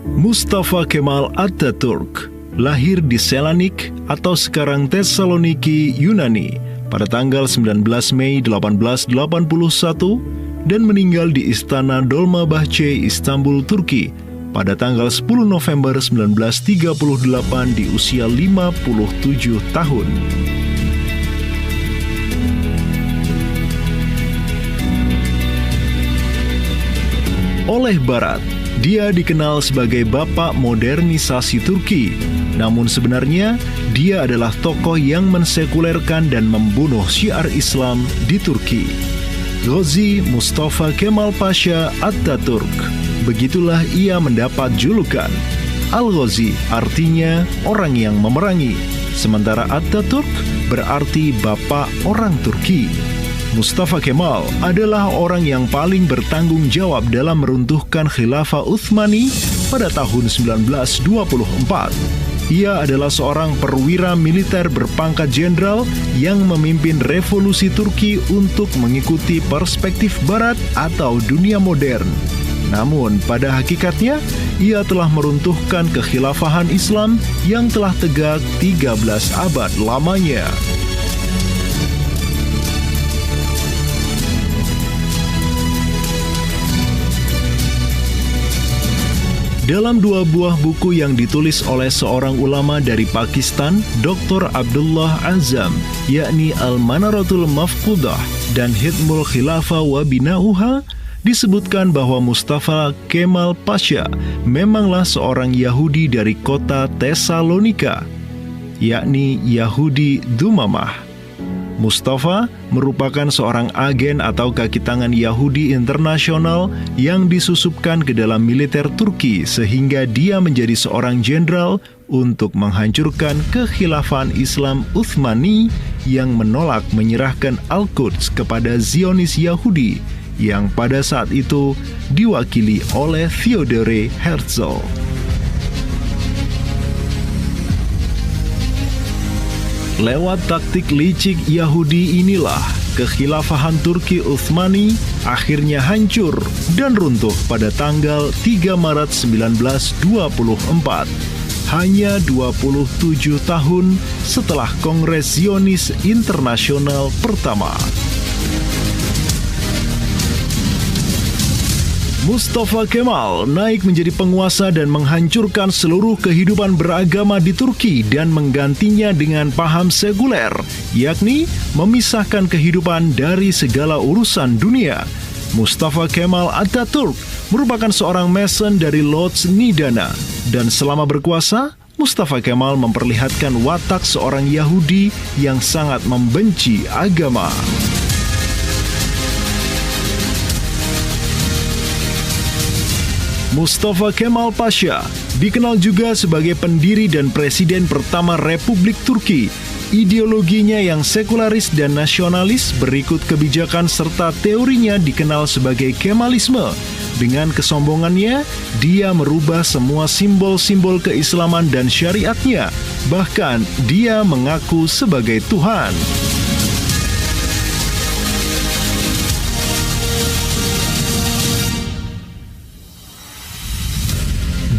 Mustafa Kemal Atatürk lahir di Selanik atau sekarang Thessaloniki, Yunani pada tanggal 19 Mei 1881 dan meninggal di Istana Dolmabahce, Istanbul, Turki pada tanggal 10 November 1938 di usia 57 tahun. Oleh Barat, dia dikenal sebagai bapak modernisasi Turki. Namun sebenarnya, dia adalah tokoh yang mensekulerkan dan membunuh syiar Islam di Turki. Gazi Mustafa Kemal Pasha Atatürk. Begitulah ia mendapat julukan. Al-Ghazi artinya orang yang memerangi, sementara Atatürk berarti bapak orang Turki. Mustafa Kemal adalah orang yang paling bertanggung jawab dalam meruntuhkan Khilafah Utsmani pada tahun 1924. Ia adalah seorang perwira militer berpangkat jenderal yang memimpin revolusi Turki untuk mengikuti perspektif Barat atau dunia modern. Namun pada hakikatnya, ia telah meruntuhkan kekhilafahan Islam yang telah tegak 13 abad lamanya. Dalam dua buah buku yang ditulis oleh seorang ulama dari Pakistan, Dr. Abdullah Azam, yakni Al-Manaratul Mafqudah dan Hidmul Khilafah wa Bina'uha, disebutkan bahwa Mustafa Kemal Pasha memanglah seorang Yahudi dari kota Tesalonika, yakni Yahudi Dumamah. Mustafa merupakan seorang agen atau kaki tangan Yahudi internasional yang disusupkan ke dalam militer Turki sehingga dia menjadi seorang jenderal untuk menghancurkan kekhilafahan Islam Utsmani yang menolak menyerahkan Al-Quds kepada Zionis Yahudi yang pada saat itu diwakili oleh Theodore Herzl. Lewat taktik licik Yahudi inilah, kekhilafahan Turki Utsmani akhirnya hancur dan runtuh pada tanggal 3 Maret 1924. Hanya 27 tahun setelah Kongres Zionis Internasional pertama. Mustafa Kemal naik menjadi penguasa dan menghancurkan seluruh kehidupan beragama di Turki dan menggantinya dengan paham sekuler, yakni memisahkan kehidupan dari segala urusan dunia. Mustafa Kemal Atatürk merupakan seorang Mason dari Lodz Nidana, dan selama berkuasa, Mustafa Kemal memperlihatkan watak seorang Yahudi yang sangat membenci agama. Mustafa Kemal Pasha dikenal juga sebagai pendiri dan presiden pertama Republik Turki. Ideologinya yang sekularis dan nasionalis berikut kebijakan serta teorinya dikenal sebagai Kemalisme. Dengan kesombongannya, dia merubah semua simbol-simbol keislaman dan syariatnya. Bahkan, dia mengaku sebagai Tuhan.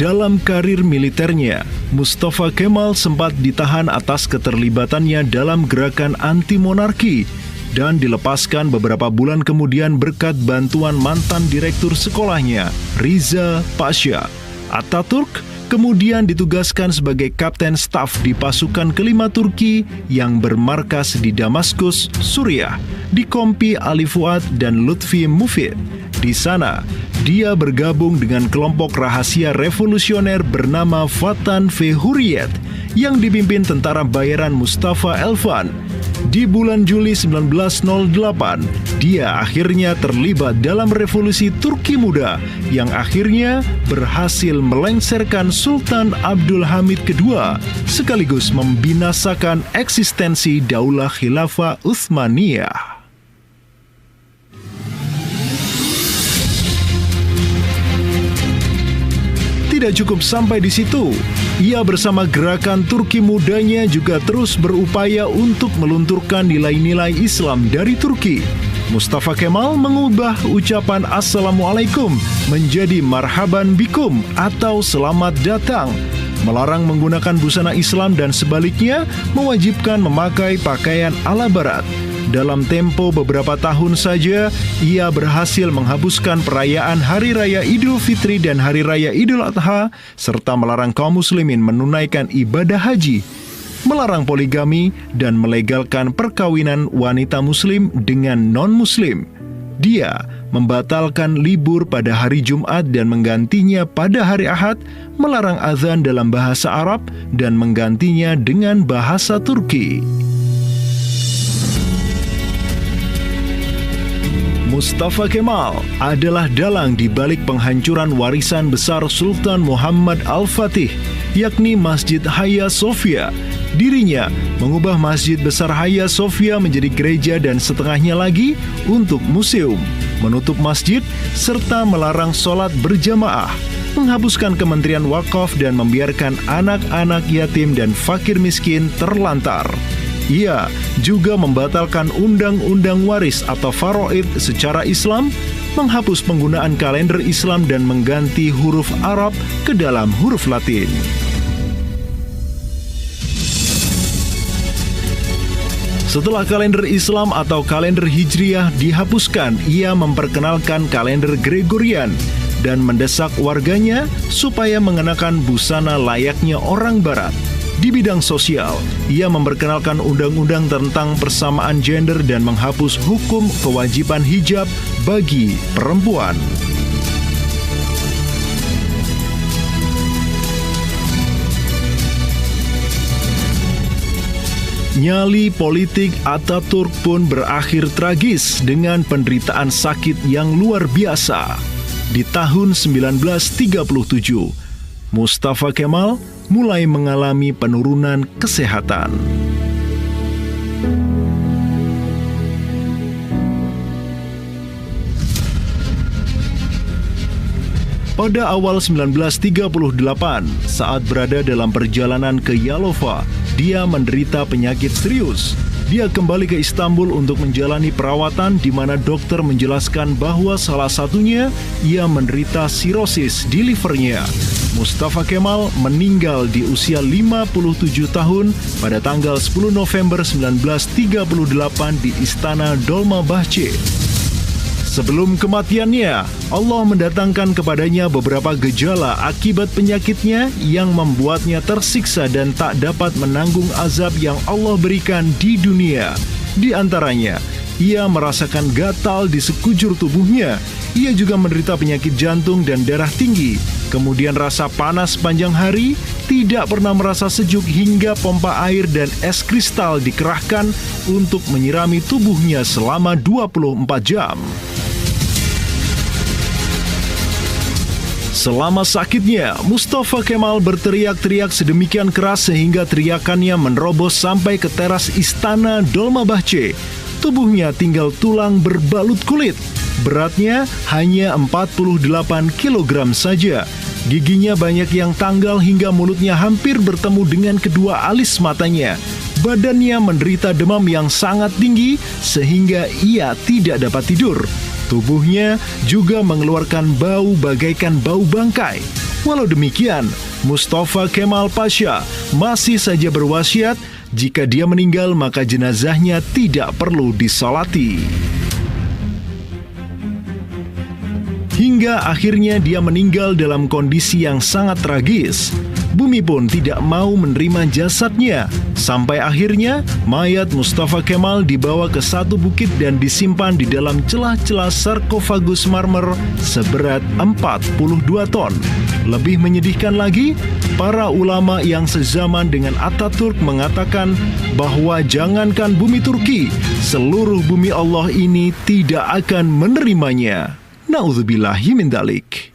Dalam karir militernya, Mustafa Kemal sempat ditahan atas keterlibatannya dalam gerakan anti-monarki dan dilepaskan beberapa bulan kemudian berkat bantuan mantan direktur sekolahnya, Riza Pasha. Atatürk kemudian ditugaskan sebagai kapten staf di pasukan kelima Turki yang bermarkas di Damaskus, Suriah, di Kompi Ali Fuad dan Lutfi Mufid. Di sana, dia bergabung dengan kelompok rahasia revolusioner bernama Vatan ve Hurriyet yang dipimpin tentara bayaran Mustafa Elvan. Di bulan Juli 1908, dia akhirnya terlibat dalam revolusi Turki Muda yang akhirnya berhasil melengsarkan Sultan Abdul Hamid II sekaligus membinasakan eksistensi Daulah Khilafah Utsmaniyah. Tidak cukup sampai di situ, ia bersama gerakan Turki mudanya juga terus berupaya untuk melunturkan nilai-nilai Islam dari Turki. Mustafa Kemal mengubah ucapan Assalamualaikum menjadi Marhaban Bikum atau Selamat Datang, melarang menggunakan busana Islam dan sebaliknya mewajibkan memakai pakaian ala Barat. Dalam tempo beberapa tahun saja, ia berhasil menghapuskan perayaan Hari Raya Idul Fitri dan Hari Raya Idul Adha, serta melarang kaum muslimin menunaikan ibadah haji, melarang poligami, dan melegalkan perkawinan wanita muslim dengan non-muslim. Dia membatalkan libur pada hari Jumat dan menggantinya pada hari Ahad, melarang azan dalam bahasa Arab dan menggantinya dengan bahasa Turki. Mustafa Kemal adalah dalang di balik penghancuran warisan besar Sultan Muhammad Al-Fatih, yakni Masjid Hagia Sophia. Dirinya mengubah Masjid Besar Hagia Sophia menjadi gereja dan setengahnya lagi untuk museum, menutup masjid, serta melarang sholat berjamaah, menghapuskan Kementerian Wakaf dan membiarkan anak-anak yatim dan fakir miskin terlantar. Ia juga membatalkan undang-undang waris atau faraid secara Islam, menghapus penggunaan kalender Islam dan mengganti huruf Arab ke dalam huruf Latin. Setelah kalender Islam atau kalender Hijriah dihapuskan, ia memperkenalkan kalender Gregorian dan mendesak warganya supaya mengenakan busana layaknya orang Barat. Di bidang sosial, ia memperkenalkan undang-undang tentang persamaan gender dan menghapus hukum kewajiban hijab bagi perempuan. Nyali politik Ataturk pun berakhir tragis dengan penderitaan sakit yang luar biasa. Di tahun 1937, Mustafa Kemal mulai mengalami penurunan kesehatan. Pada awal 1938, saat berada dalam perjalanan ke Yalova, dia menderita penyakit serius. Dia kembali ke Istanbul untuk menjalani perawatan di mana dokter menjelaskan bahwa salah satunya ia menderita sirosis di livernya. Mustafa Kemal meninggal di usia 57 tahun pada tanggal 10 November 1938 di Istana Dolmabahce. Sebelum kematiannya, Allah mendatangkan kepadanya beberapa gejala akibat penyakitnya yang membuatnya tersiksa dan tak dapat menanggung azab yang Allah berikan di dunia. Di antaranya, ia merasakan gatal di sekujur tubuhnya. Ia juga menderita penyakit jantung dan darah tinggi. Kemudian rasa panas sepanjang hari, tidak pernah merasa sejuk hingga pompa air dan es kristal dikerahkan untuk menyirami tubuhnya selama 24 jam. Selama sakitnya, Mustafa Kemal berteriak-teriak sedemikian keras sehingga teriakannya menerobos sampai ke teras Istana Dolmabahce. Tubuhnya tinggal tulang berbalut kulit. Beratnya hanya 48 kg saja. Giginya banyak yang tanggal hingga mulutnya hampir bertemu dengan kedua alis matanya. Badannya menderita demam yang sangat tinggi sehingga ia tidak dapat tidur. Tubuhnya juga mengeluarkan bau bagaikan bau bangkai. Walau demikian, Mustafa Kemal Pasha masih saja berwasiat jika dia meninggal maka jenazahnya tidak perlu disolati. Hingga akhirnya dia meninggal dalam kondisi yang sangat tragis. Bumi pun tidak mau menerima jasadnya. Sampai akhirnya, mayat Mustafa Kemal dibawa ke satu bukit dan disimpan di dalam celah-celah sarkofagus marmer seberat 42 ton. Lebih menyedihkan lagi, para ulama yang sezaman dengan Ataturk mengatakan bahwa jangankan bumi Turki, seluruh bumi Allah ini tidak akan menerimanya. Na'udzubillahi min dzalik.